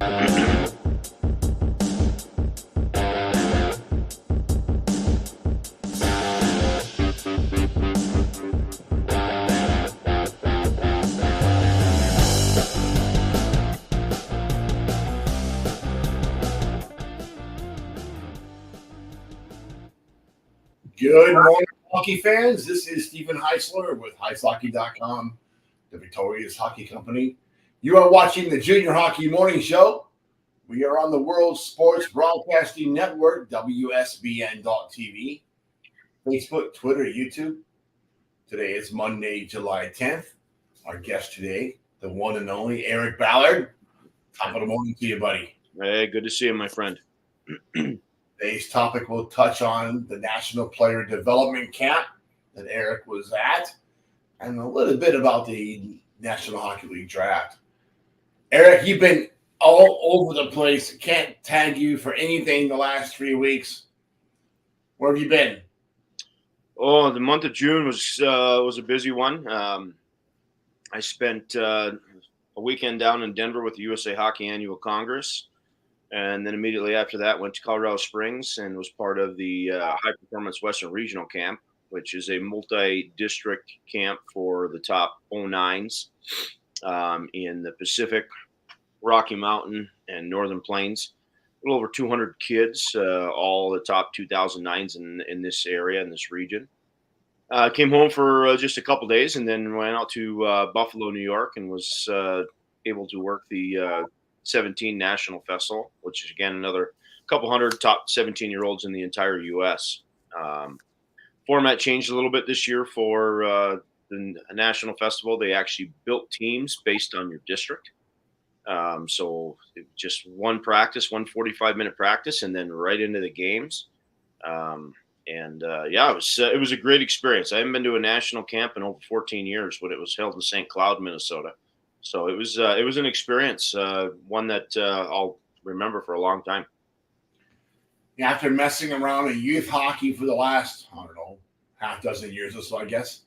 Good morning, hockey fans. This is Stephen Heisler with HeisHockey.com, the Victoria's Hockey Company. You are watching the Junior Hockey Morning Show. We are on the World Sports Broadcasting Network, WSBN.TV, Facebook, Twitter, YouTube. Today is Monday, July 10th. Our guest today, the one and only Eric Ballard. Top of the morning to you, buddy. Hey, good to see you, my friend. Today's topic will touch on the National Player Development Camp that Eric was at and a little bit about the National Hockey League draft. Eric, you've been all over the place. Can't tag you for anything the last 3 weeks. Where have you been? Oh, the month of June was a busy one. I spent a weekend down in Denver with the USA Hockey Annual Congress. And then immediately after that, went to Colorado Springs and was part of the High Performance Western Regional Camp, which is a multi-district camp for the top 09s in the Pacific, Rocky Mountain, and Northern Plains. A little over 200 kids, all the top 2009s in this area, in this region. Came home for just a couple days and then went out to Buffalo, New York, and was able to work the 17 National Festival, which is again another couple hundred top 17-year-olds in the entire U.S. Format changed a little bit this year for the National Festival. They actually built teams based on your district. So just one practice, one 45-minute practice, and then right into the games. It was a great experience. I haven't been to a national camp in over 14 years, but it was held in St. Cloud, Minnesota. So it was an experience, one that I'll remember for a long time. After messing around in youth hockey for the last, half dozen years or so, I guess,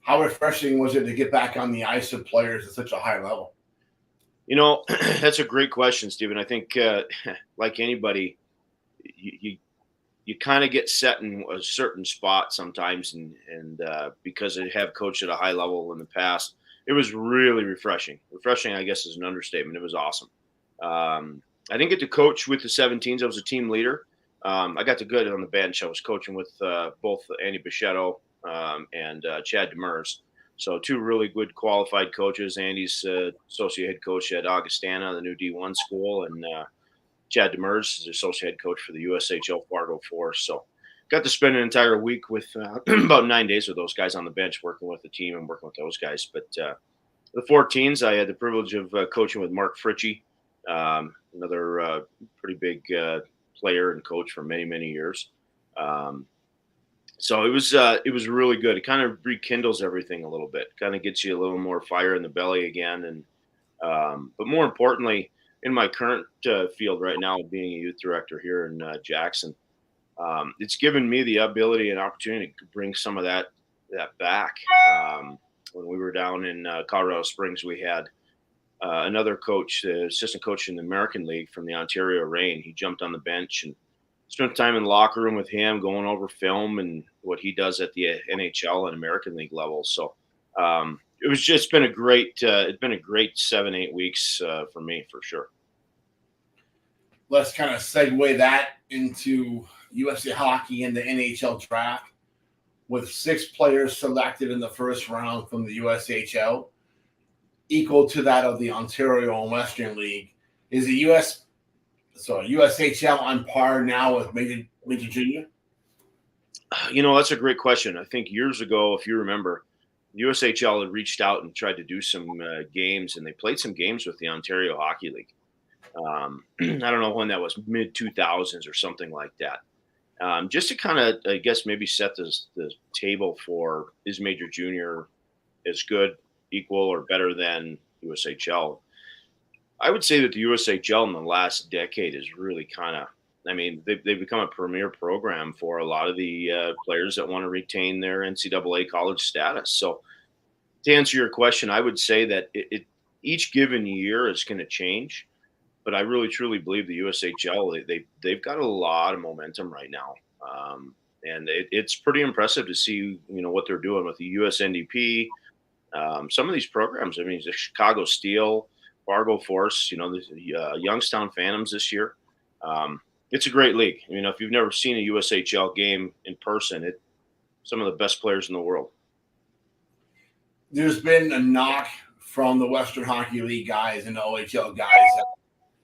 how refreshing was it to get back on the ice with players at such a high level? That's a great question, Stephen. I think, like anybody, you kind of get set in a certain spot sometimes, and because I have coached at a high level in the past, it was really refreshing. Refreshing, I guess, is an understatement. It was awesome. I didn't get to coach with the 17s. I was a team leader. I got to good on the bench. I was coaching with both Andy Bichette and Chad Demers. So two really good qualified coaches. Andy's associate head coach at Augustana, the new D1 school, and Chad Demers is associate head coach for the USHL Fargo Force. So got to spend an entire week with about 9 days with those guys on the bench, working with the team and working with those guys. But the 14s, I had the privilege of coaching with Mark Fritchie, another pretty big player and coach for many, many years. So it was really good. It kind of rekindles everything a little bit, kind of gets you a little more fire in the belly again. And but more importantly, in my current field right now, being a youth director here in Jackson, it's given me the ability and opportunity to bring some of that back. When we were down in Colorado Springs, we had another coach, the assistant coach in the American League from the Ontario Reign. He jumped on the bench and spent time in the locker room with him, going over film and what he does at the NHL and American League level. So it's been a great 7-8 weeks for me, for sure. Let's kind of segue that into USA Hockey and the NHL draft, with 6 players selected in the first round from the USHL, equal to that of the Ontario and Western League. Is the USHL on par now with Major Junior? That's a great question. I think years ago, if you remember, the USHL had reached out and tried to do some games, and they played some games with the Ontario Hockey League. I don't know when that was, mid-2000s or something like that. Just to kind of, I guess, maybe set the table for, is Major Junior as good, equal, or better than USHL? I would say that the USHL in the last decade is really kind of, they've become a premier program for a lot of the players that want to retain their NCAA college status. So to answer your question, I would say that each given year is going to change. but I really truly believe the USHL they've got a lot of momentum right now, and it's pretty impressive to see what they're doing with the USNDP. Some of these programs, I mean, the Chicago Steel, Fargo Force, the Youngstown Phantoms this year. It's a great league. If you've never seen a USHL game in person, some of the best players in the world. There's been a knock from the Western Hockey League guys and the OHL guys that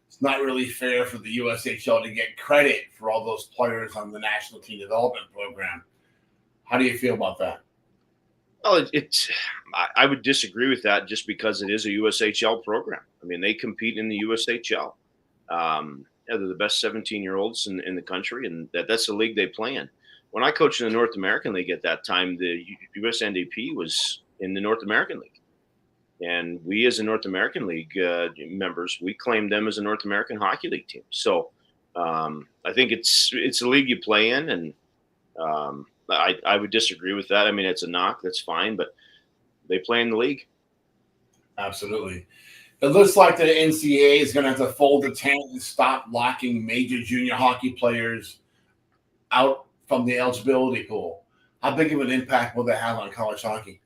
it's not really fair for the USHL to get credit for all those players on the National Team Development Program. How do you feel about that? Well, I would disagree with that just because it is a USHL program. I mean, they compete in the USHL. They're the best 17-year-olds in the country, and that's the league they play in. When I coached in the North American League at that time, the USNDP was in the North American League. And we as a North American League members, we claimed them as a North American Hockey League team. So I think it's a league you play in, and I would disagree with that. I mean, it's a knock. That's fine, but they play in the league. Absolutely. It looks like the NCAA is going to have to fold the tent and stop locking major junior hockey players out from the eligibility pool. How big of an impact will that have on college hockey?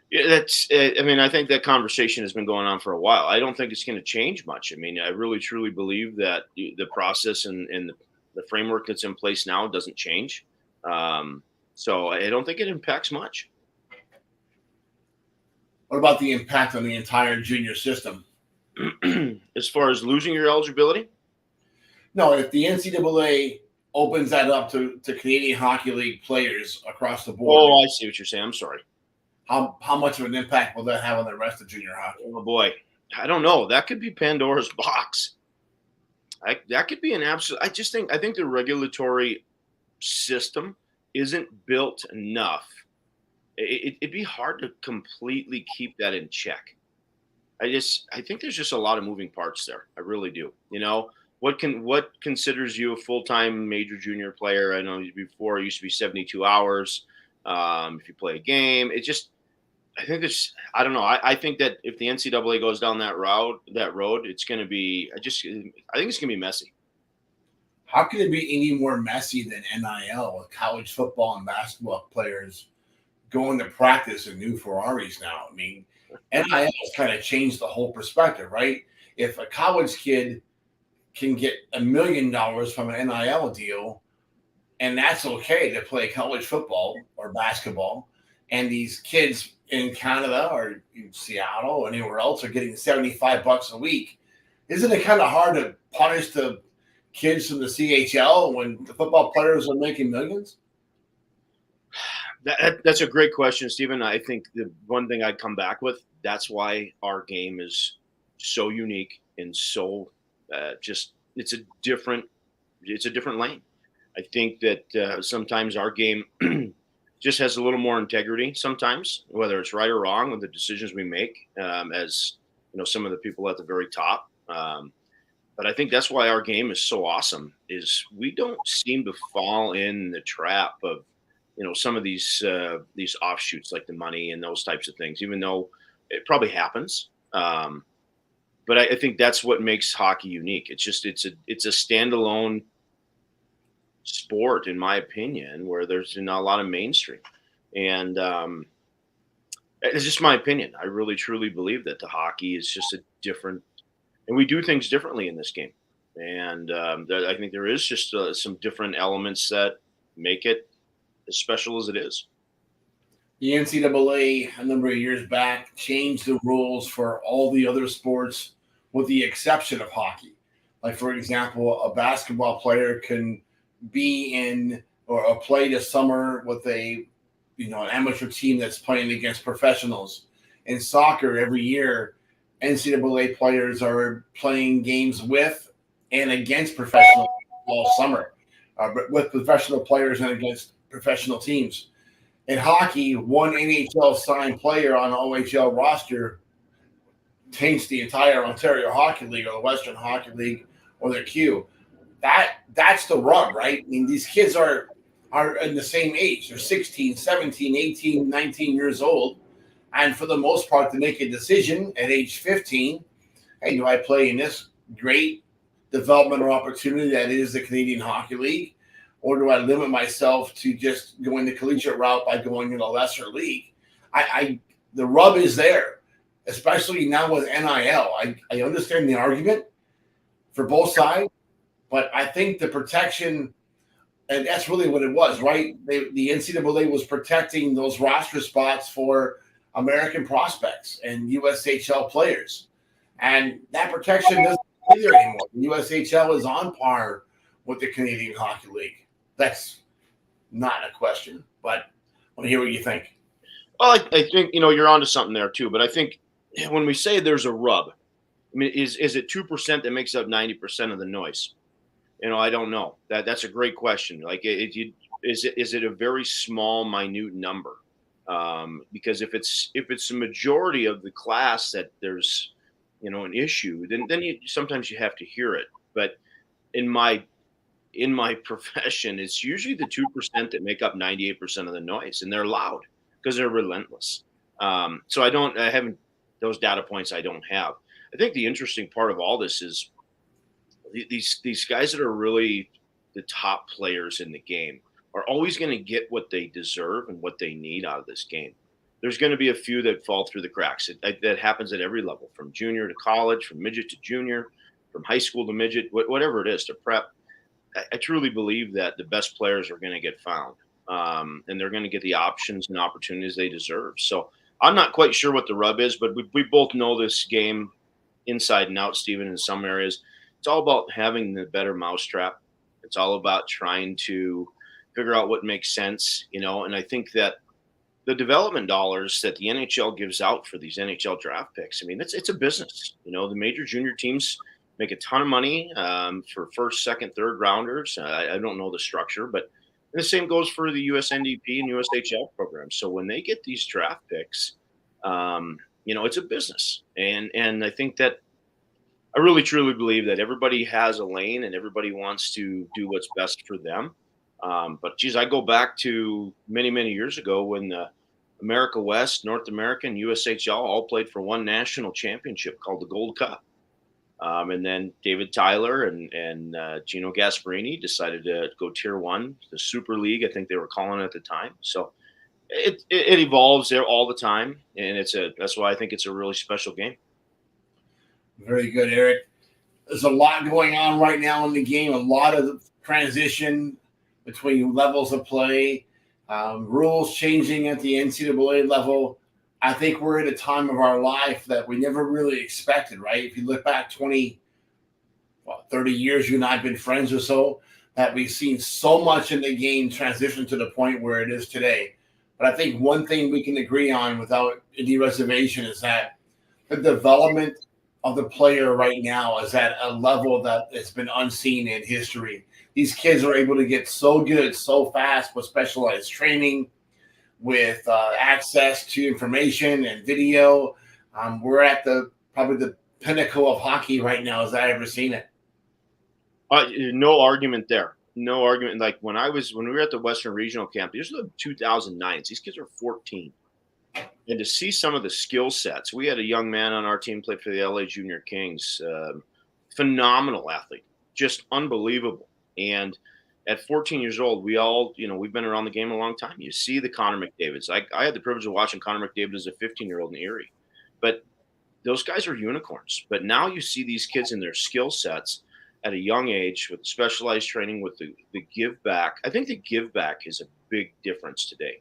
Yeah, I mean, I think that conversation has been going on for a while. I don't think it's going to change much. I mean, I really, truly believe that the process and the framework that's in place now doesn't change. So I don't think it impacts much. What about the impact on the entire junior system? As far as losing your eligibility? No, if the NCAA opens that up to Canadian Hockey League players across the board. Oh, I see what you're saying. I'm sorry. How much of an impact will that have on the rest of junior hockey? Oh, boy. I don't know. That could be Pandora's box. That could be an absolute – I think the regulatory system isn't built enough. It'd be hard to completely keep that in check. I think there's just a lot of moving parts there. I really do. What considers you a full-time major junior player? I know before it used to be 72 hours. If you play a game, I think I don't know. I think that if the NCAA goes down that road, it's going to be, I think it's going to be messy. How can it be any more messy than NIL with college football and basketball players going to practice in new Ferraris now? I mean, NIL has kind of changed the whole perspective, right? If a college kid can get $1 million from an NIL deal, and that's okay to play college football or basketball, and these kids in Canada or in Seattle or anywhere else are getting $75 a week, isn't it kind of hard to punish the kids from the CHL when the football players are making millions? That's a great question, Stephen. I think the one thing I'd come back with, that's why our game is so unique and so it's a different lane. I think that sometimes our game just has a little more integrity sometimes, whether it's right or wrong with the decisions we make, as some of the people at the very top. But I think that's why our game is so awesome, is we don't seem to fall in the trap of, some of these offshoots like the money and those types of things, even though it probably happens. But I think that's what makes hockey unique. It's a standalone sport, in my opinion, where there's not a lot of mainstream. And it's just my opinion. I really, truly believe that the hockey is just a different, and we do things differently in this game. And I think there is just some different elements that make it as special as it is. The NCAA, a number of years back, changed the rules for all the other sports with the exception of hockey. Like, for example, a basketball player can be in or play this summer with an amateur team that's playing against professionals. In soccer, every year, NCAA players are playing games with and against professionals all summer, with professional players and against professional teams. In hockey, one NHL signed player on an OHL roster taints the entire Ontario Hockey League or the Western Hockey League or their Q. That's the rub, right? I mean, these kids are in the same age. They're 16, 17, 18, 19 years old. And for the most part, to make a decision at age 15, hey, do I play in this great developmental opportunity that is the Canadian Hockey League? Or do I limit myself to just going the collegiate route by going in a lesser league? The rub is there, especially now with NIL. I understand the argument for both sides, but I think the protection, and that's really what it was, right? The NCAA was protecting those roster spots for American prospects and USHL players. And that protection doesn't be there anymore. The USHL is on par with the Canadian Hockey League. That's not a question, but I want to hear what you think. Well, I think, you're onto something there too. But I think when we say there's a rub, I mean, is it 2% that makes up 90% of the noise? I don't know. That's a great question. Like, is it a very small, minute number? Because if it's a majority of the class that there's, an issue, then sometimes you have to hear it. But in my profession, it's usually the 2% that make up 98% of the noise, and they're loud because they're relentless. So I haven't those data points. I don't have. I think the interesting part of all this is these guys that are really the top players in the game are always going to get what they deserve and what they need out of this game. There's going to be a few that fall through the cracks. That happens at every level, from junior to college, from midget to junior, from high school to midget, whatever it is, to prep. I truly believe that the best players are going to get found, and they're going to get the options and opportunities they deserve. So I'm not quite sure what the rub is, but we both know this game inside and out, Stephen, in some areas. It's all about having the better mousetrap. It's all about trying to figure out what makes sense, and I think that the development dollars that the NHL gives out for these NHL draft picks, I mean, it's a business. The major junior teams make a ton of money for first, second, third rounders. I don't know the structure, but the same goes for the USNDP and USHL programs. So when they get these draft picks, it's a business. And I think that I really, truly believe that everybody has a lane and everybody wants to do what's best for them. But geez, I go back to many, many years ago when the America West, North America, and USHL all played for one national championship called the Gold Cup. And then David Tyler and Gino Gasparini decided to go Tier 1, the Super League, I think they were calling it at the time. So it evolves there all the time, and that's why I think it's a really special game. Very good, Eric. There's a lot going on right now in the game, a lot of transition between levels of play, rules changing at the NCAA level. I think we're at a time of our life that we never really expected, right? If you look back 30 years, you and I have been friends or so, that we've seen so much in the game transition to the point where it is today. But I think one thing we can agree on without any reservation is that the development of the player right now is at a level that has been unseen in history. These kids are able to get so good, so fast with specialized training, with access to information and video. We're at probably the pinnacle of hockey right now as I've ever seen it. No argument there. No argument. Like when we were at the Western Regional Camp, these are the 2009s. These kids are 14. And to see some of the skill sets, we had a young man on our team played for the LA Junior Kings, phenomenal athlete, just unbelievable. And at 14 years old, we all, we've been around the game a long time. You see the Connor McDavids. I had the privilege of watching Connor McDavid as a 15-year-old in Erie. But those guys are unicorns. But now you see these kids in their skill sets at a young age with specialized training, with the give back. I think the give back is a big difference today.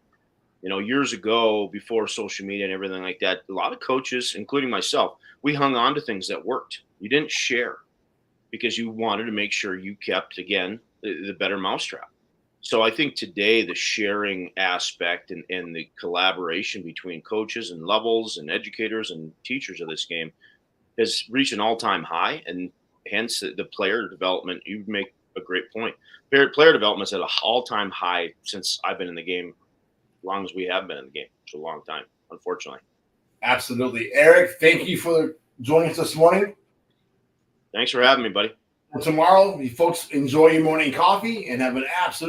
Years ago, before social media and everything like that, a lot of coaches, including myself, we hung on to things that worked. You didn't share because you wanted to make sure you kept, again, the better mousetrap. So I think today the sharing aspect and the collaboration between coaches and levels and educators and teachers of this game has reached an all-time high, and hence the player development. You make a great point. Player development is at an all-time high since I've been in the game, as long as we have been in the game. It's a long time, unfortunately. Absolutely. Eric, thank you for joining us this morning. Thanks for having me, buddy. Tomorrow, you folks enjoy your morning coffee and have an absolute